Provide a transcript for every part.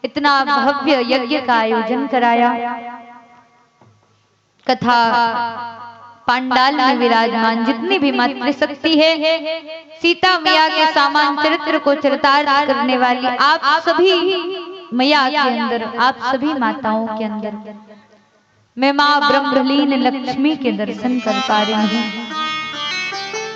इतना भव्य यज्ञ का आयोजन कराया। कथा पांडाल में विराजमान जितनी भी मातृशक्ति है, सीता मैया के समान चरित्र को चरितार्थ करने वाली आप सभी मैया के अंदर, आप सभी माताओं के अंदर मैं माँ ब्रह्मलीन लक्ष्मी के दर्शन कर पा रही हूँ।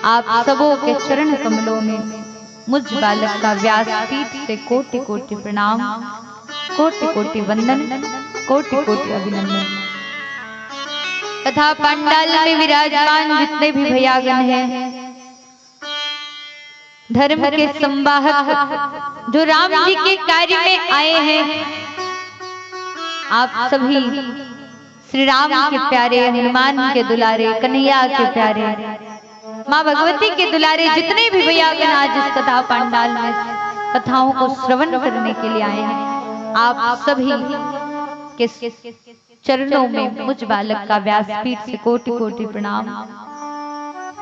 आप सबों के चरण कमलों में मुझ बालक का व्यासपीठ से कोटि कोटि प्रणाम, कोटि कोटि वंदन, कोटि कोटि अभिनंदन। तथा पंडाल में विराजमान जितने भी भैयागण हैं, धर्म के संवाहक जो राम जी के कार्य में आए हैं, आप सभी श्री राम के प्यारे, हनुमान के दुलारे, कन्हैया के प्यारे, माँ भगवती के दुलारे जितने भी भैयागण आज इस कथा पंडाल में कथाओं को श्रवण करने के लिए आए हैं, आप सभी के चरणों में मुझ बालक का व्यासपीठ से कोटि कोटि प्रणाम।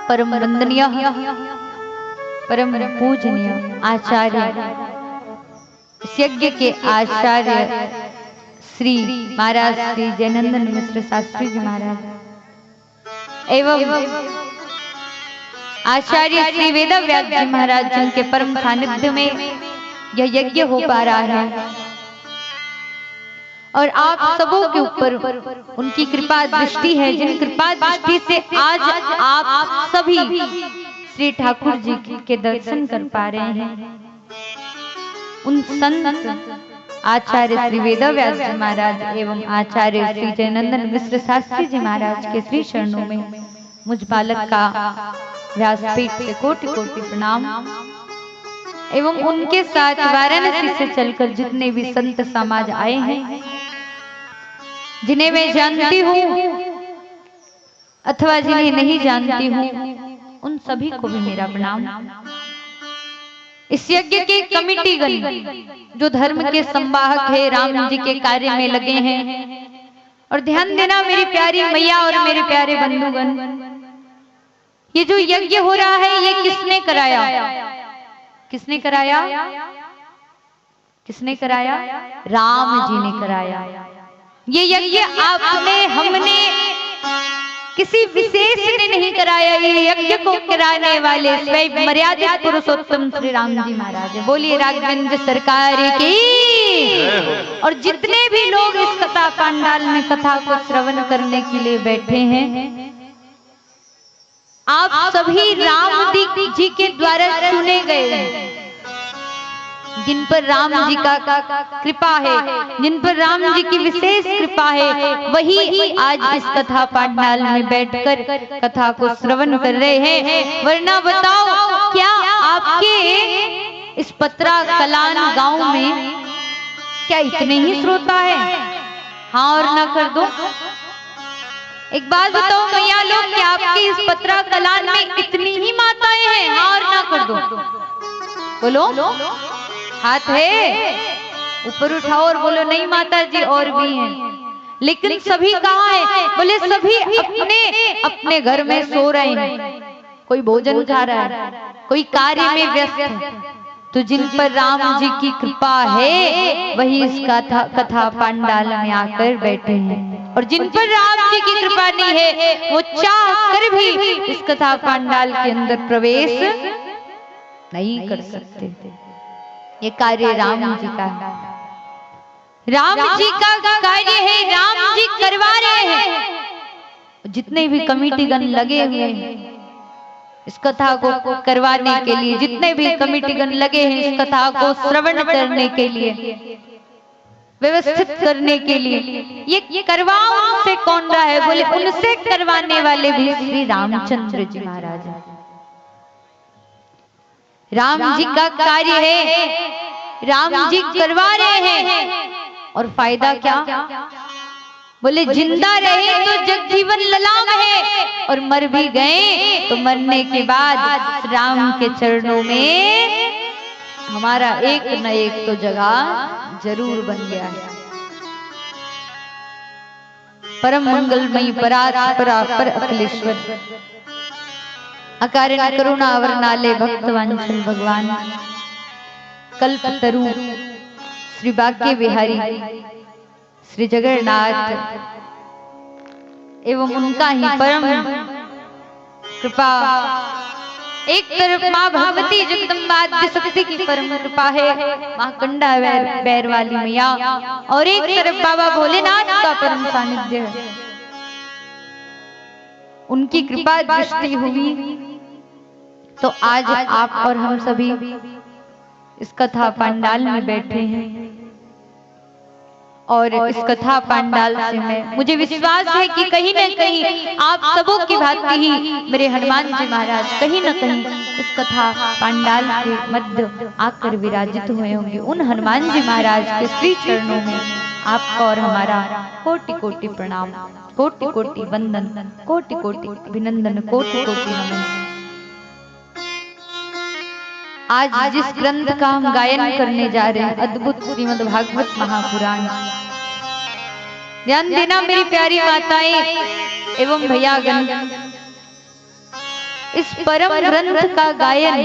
परम वंदनीय, परम पूजनीय आचार्य, इस यज्ञ के आचार्य श्री महाराज श्री जयनंदन मिश्र शास्त्री जी महाराज एवं आचार्य श्री वेदव्यास जी महाराज जिनके परम सानिध्य में यह यज्ञ हो पा रहा है, और आप सबों के ऊपर उनकी कृपा दृष्टि है, जिन कृपा दृष्टि से आज आप सभी श्री ठाकुर जी के दर्शन कर पा रहे हैं। उन संत आचार्य श्री वेदव्यास जी महाराज एवं आचार्य श्री जयनंदन मिश्र शास्त्री जी महाराज के श्री चरणों में मुझ बालक का व्यासपीठ से कोटि कोटि प्रणाम। एवं उनके साथ वाराणसी से चलकर जितने भी संत समाज आए हैं, जिन्हें मैं जानती हूँ अथवा जिन्हें नहीं जानती हूँ, उन सभी को भी मेरा प्रणाम। इस यज्ञ के कमिटीगण जो धर्म के संवाहक है, राम जी के कार्य में लगे हैं, और ध्यान देना मेरी प्यारी मैया और मेरे प्यारे बंधुगण, ये जो यज्ञ हो रहा है ये किसने कराया? किसने कराया? किसने कराया? राम जी ने कराया। ये यज्ञ आपने, हमने, किसी विशेष ने नहीं कराया। ये यज्ञ को कराने वाले स्वयं मर्यादित पुरुषोत्तम श्री राम जी महाराज। बोलिए राघवेंद्र सरकार की। और जितने भी लोग इस कथा पंडाल में कथा को श्रवण करने के लिए बैठे हैं, आप सभी राम जी के द्वारा चुने गए, जिन पर राम जी का कृपा है, जिन पर राम जी की विशेष कृपा है, वही आज इस कथा पंडाल में बैठकर कथा को श्रवण कर रहे हैं। वरना बताओ, क्या आपके इस पतरा कलान गांव में क्या इतने ही श्रोता है? हाँ और ना कर दो। एक बात बताओ मैया लोग, क्या आपकी इस पतरा कलान में इतनी ही माताएं हैं? हाँ और ना कर दो। बोलो, हाथ है ऊपर उठाओ और बोलो नहीं माता जी और भी हैं। लेकिन सभी कहाँ हैं? बोले सभी अपने अपने घर में सो रहे हैं, कोई भोजन खा रहा है, कोई कार्य में व्यस्त है। तो जिन पर राम जी की कृपा है वही इस कथा पंडाल में आकर बैठे हैं, और जिन पर राम जी की कृपा नहीं है वो चाह कर भी इस कथा पंडाल के अंदर प्रवेश नहीं कर सकते। ये कार्य राम जी का, राम जी का कार्य है, राम जी करवा रहे हैं। जितने भी कमिटीगण लगे हुए हैं इस कथा को करवाने के लिए, जितने भी कमिटीगण लगे हैं इस कथा को श्रवण करने के लिए, व्यवस्थित करने के लिए, ये करवाओ उनसे कौन रहा है? बोले उनसे करवाने वाले भी श्री रामचंद्र जी महाराज। राम जी का कार्य है, राम जी करवा रहे हैं। और फायदा क्या? बोले जिंदा रहे तो जगजीवन ललाम है, और मर भी गए तो मरने के बाद राम के चरणों में हमारा एक न एक तो जगह जरूर बन गया है। परम मंगलमयी परात्पर अखिलेश्वर अकारण करुणा वरनाले भक्तवंशल भगवान कल्पतरु श्री बांके बिहारी श्री जगन्नाथ एवं उनका ही परम कृपा, एक तरफ माँ भगवती जगदम्बा शक्ति की परम कृपा है, माँ कंडा बैर वाली मैया, और एक तरफ बाबा भोलेनाथ का परम सानिध्य है। उनकी कृपा दृष्टि हुई तो आज आप और हम सभी इस कथा पंडाल में बैठे हैं, और इस कथा पंडाल से मुझे विश्वास है कि कहीं न कहीं आप सबों की भांति ही मेरे हनुमान जी महाराज कहीं न कहीं इस कथा पंडाल के मध्य आकर विराजित हुए होंगे। उन हनुमान जी महाराज के श्री चरणों में आपका और हमारा कोटि कोटि प्रणाम, कोटि कोटि वंदन, कोटि कोटि अभिनंदन, कोटि कोटि नमन। आज जिस ग्रंथ का हम गायन करने जा रहे हैं, अद्भुत श्रीमद् भागवत महापुराण, ध्यान देना मेरी प्यारी माताएं एवं भैयागण, इस परम ग्रंथ का गायन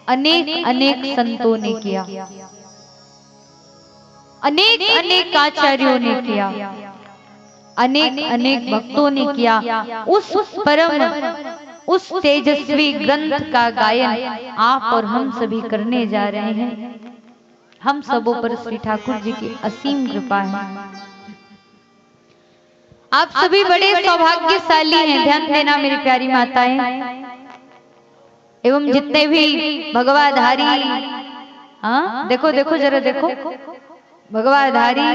अनेक अनेक संतों ने किया, अनेक अनेक आचार्यों ने किया, अनेक अनेक भक्तों ने किया। उस परम उस तेजस्वी ग्रंथ का गायन आप और हम सभी करने जा रहे हैं। हम सबों पर श्री ठाकुर जी की असीम कृपा है। आप सभी बड़े सौभाग्यशाली हैं। ध्यान देना मेरी प्यारी माताएं एवं जितने भी भगवाधारी, हाँ देखो देखो जरा देखो, भगवाधारी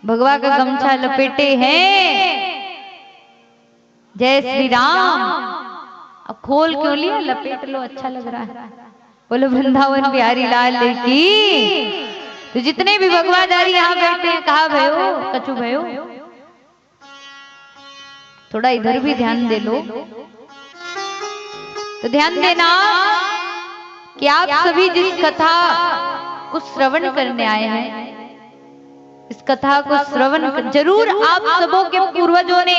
भगवा का गमछा लपेटे हैं। जय श्री राम। अब खोल क्यों लिया, लपेट लो, अच्छा लग रहा है। बोलो वृंदावन बिहारी लाल की। तो जितने भी भगवाधारी यहाँ बैठे हैं, कहा भयो कछु भयो, थोड़ा इधर भी ध्यान दे लो। तो ध्यान देना कि आप सभी जिस कथा को श्रवण करने आए हैं, इस कथा को श्रवण जरूर आप सबों के पूर्वजों ने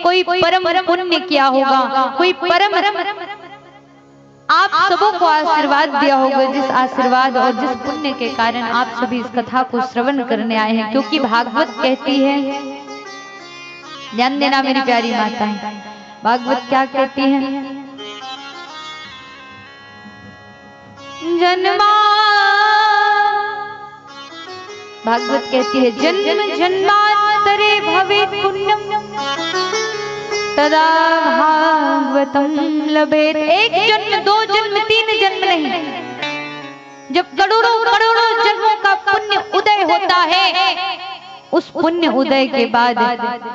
कोई परम पुण्य किया होगा, कोई परम आप सबों को आशीर्वाद दिया होगा, जिस आशीर्वाद और जिस पुण्य के कारण आप सभी इस कथा को श्रवण करने आए हैं। क्योंकि भागवत कहती है, ध्यान देना मेरी प्यारी माताएं, भागवत क्या कहती है, जन्मा भागवत कहती है जन्म जन्मांतरे भवेत् पुण्यम तदा भागवतम लभेत। एक जन्म, दो जन्म, तीन जन्म नहीं, जब करोड़ों करोड़ों जन्मों का पुण्य उदय होता है, उस पुण्य उदय के बाद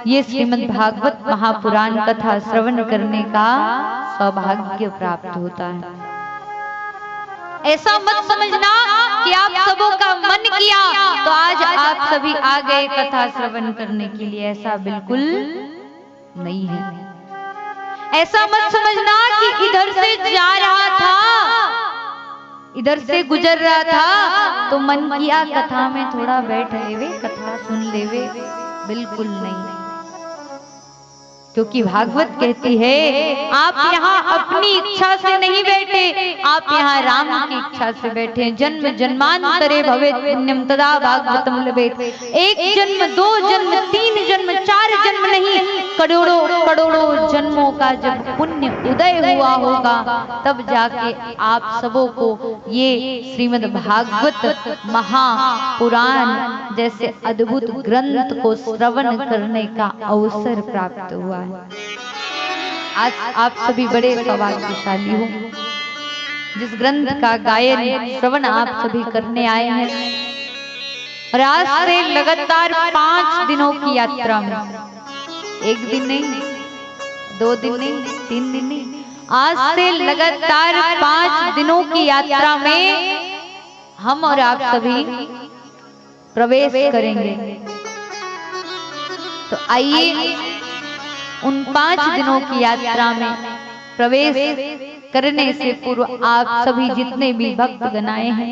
ये श्रीमद् भागवत महापुराण कथा श्रवण करने का सौभाग्य प्राप्त होता है। ऐसा मत समझना कि आप सबों का मन किया तो आज आप सभी आ गए कथा श्रवण करने के लिए, ऐसा बिल्कुल नहीं है। ऐसा मत समझना कि इधर से जा रहा था, इधर से गुजर रहा था तो मन किया कथा में थोड़ा बैठ लेवे, कथा सुन लेवे, बिल्कुल नहीं। क्योंकि भागवत कहती है आप यहाँ अपनी इच्छा से नहीं बैठे, आप यहाँ राम की इच्छा से बैठे। जन्म जन्मांतरे भवेत् पुण्यम तदा भागवतम लभेत्। एक जन्म, दो जन्म, तीन जन्म, चार जन्म नहीं, करोड़ों करोड़ों जन्मों का जब पुण्य उदय हुआ होगा तब जाके आप सबों को ये श्रीमद् भागवत महापुराण जैसे अद्भुत ग्रंथ को श्रवण करने का अवसर प्राप्त हुआ। आज आप सभी बड़े सौभाग्यशाली हो, जिस ग्रंथ का गायन श्रवण आप सभी करने आए हैं। और आज से लगातार 5 दिनों की यात्रा में, एक दिन नहीं, 2 दिन नहीं, 3 दिन नहीं, आज से लगातार 5 दिनों की यात्रा में हम और आप सभी प्रवेश करेंगे। तो आइए उन 5 दिनों की यात्रा में प्रवेश करने से पूर्व आप सभी जितने भी भक्त गणाए हैं,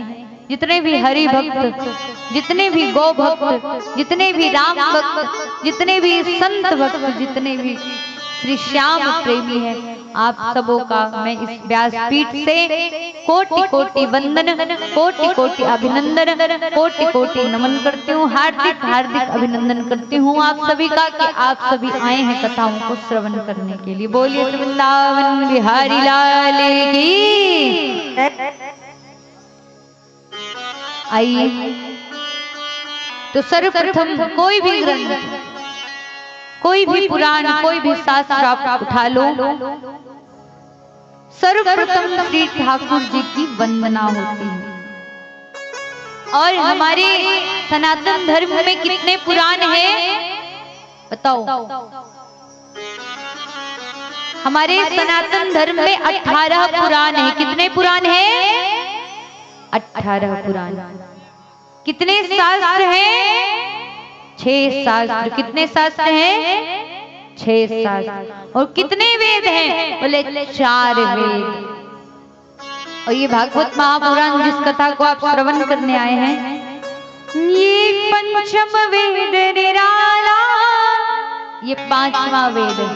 जितने भी हरि भक्त, जितने भी गौ भक्त, जितने भी राम भक्त, जितने भी संत भक्त, जितने भी श्री श्याम प्रेमी हैं, आप सबों का मैं इस व्यासपीठ से कोटि कोटि वंदन, कोटि कोटि अभिनंदन, कोटि कोटि नमन करती हूँ। हार्दिक हार्दिक अभिनंदन करती हूँ आप सभी का कि आप सभी आए हैं कथाओं को श्रवण करने के लिए। बोलिए वृंदावन बिहारी लाल की। आइए तो सर्वप्रथम कोई भी ग्रंथ, कोई भी पुराण, कोई भी शास्त्र आप उठा लो, सर्वप्रथम श्री ठाकुर जी की वंदना होती है। और हमारे सनातन धर्म में कितने पुराण हैं बताओ? हमारे सनातन धर्म में 18 पुराण हैं। कितने पुराण हैं? 18 पुराण। कितने शास्त्र हैं? 6 शास्त्र। कितने शास्त्र हैं? 6 शास्त्र। और कितने वेद हैं? बोले 4 वेद। और ये भागवत महापुराण जिस कथा को आप श्रवण करने आए हैं, ये पंचम वेद निराला, ये 5वां वेद है।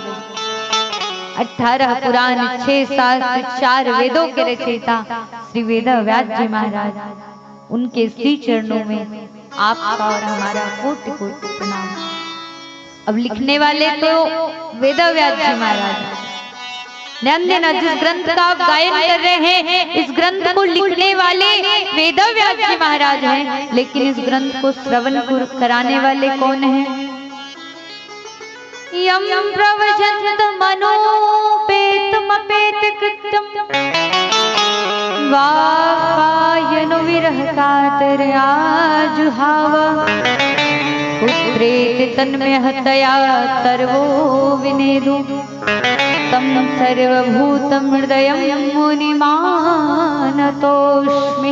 18 पुराण, 6 शास्त्र, 4 वेदों के रचयिता श्री वेद व्यास जी महाराज, उनके श्री चरणों में आपका और हमारा कोटि कोटि प्रणाम। अब लिखने वाले तो वेद व्यास जी महाराज। ध्यान देना, जिस ग्रंथ का आप गायन कर रहे हैं, इस ग्रंथ को लिखने वाले वेद व्यास जी महाराज हैं, लेकिन इस ग्रंथ को श्रवण कराने वाले कौन हैं? यम प्रवचन्त मनोपेतमपेत कृत्यम वाकायनो विरह कातर आजुहाव पुत्रेति तन्मे हतया सर्वो विनेदु तम सर्वभूतं हृदयं मुनिमानतोस्मि।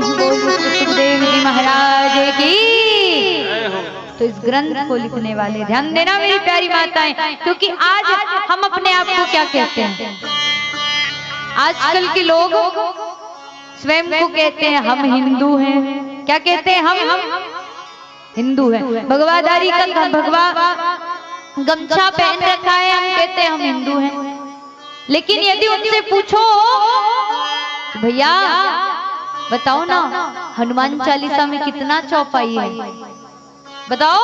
बोलो सुखदेव जी महाराज की। तो इस ग्रंथ को लिखने वाले, ध्यान देना मेरी प्यारी माताएं, क्योंकि आज हम अपने आप को क्या कहते हैं? आजकल के लोग स्वयं को कहते हैं हम हिंदू हैं। क्या कहते हैं? हम हिंदू हैं। भगवाधारी का भगवा गमछा पहन रखा है, हम कहते हैं हम हिंदू हैं। लेकिन यदि उनसे पूछो भैया बताओ ना, हनुमान चालीसा में कितना चौपाई है बताओ?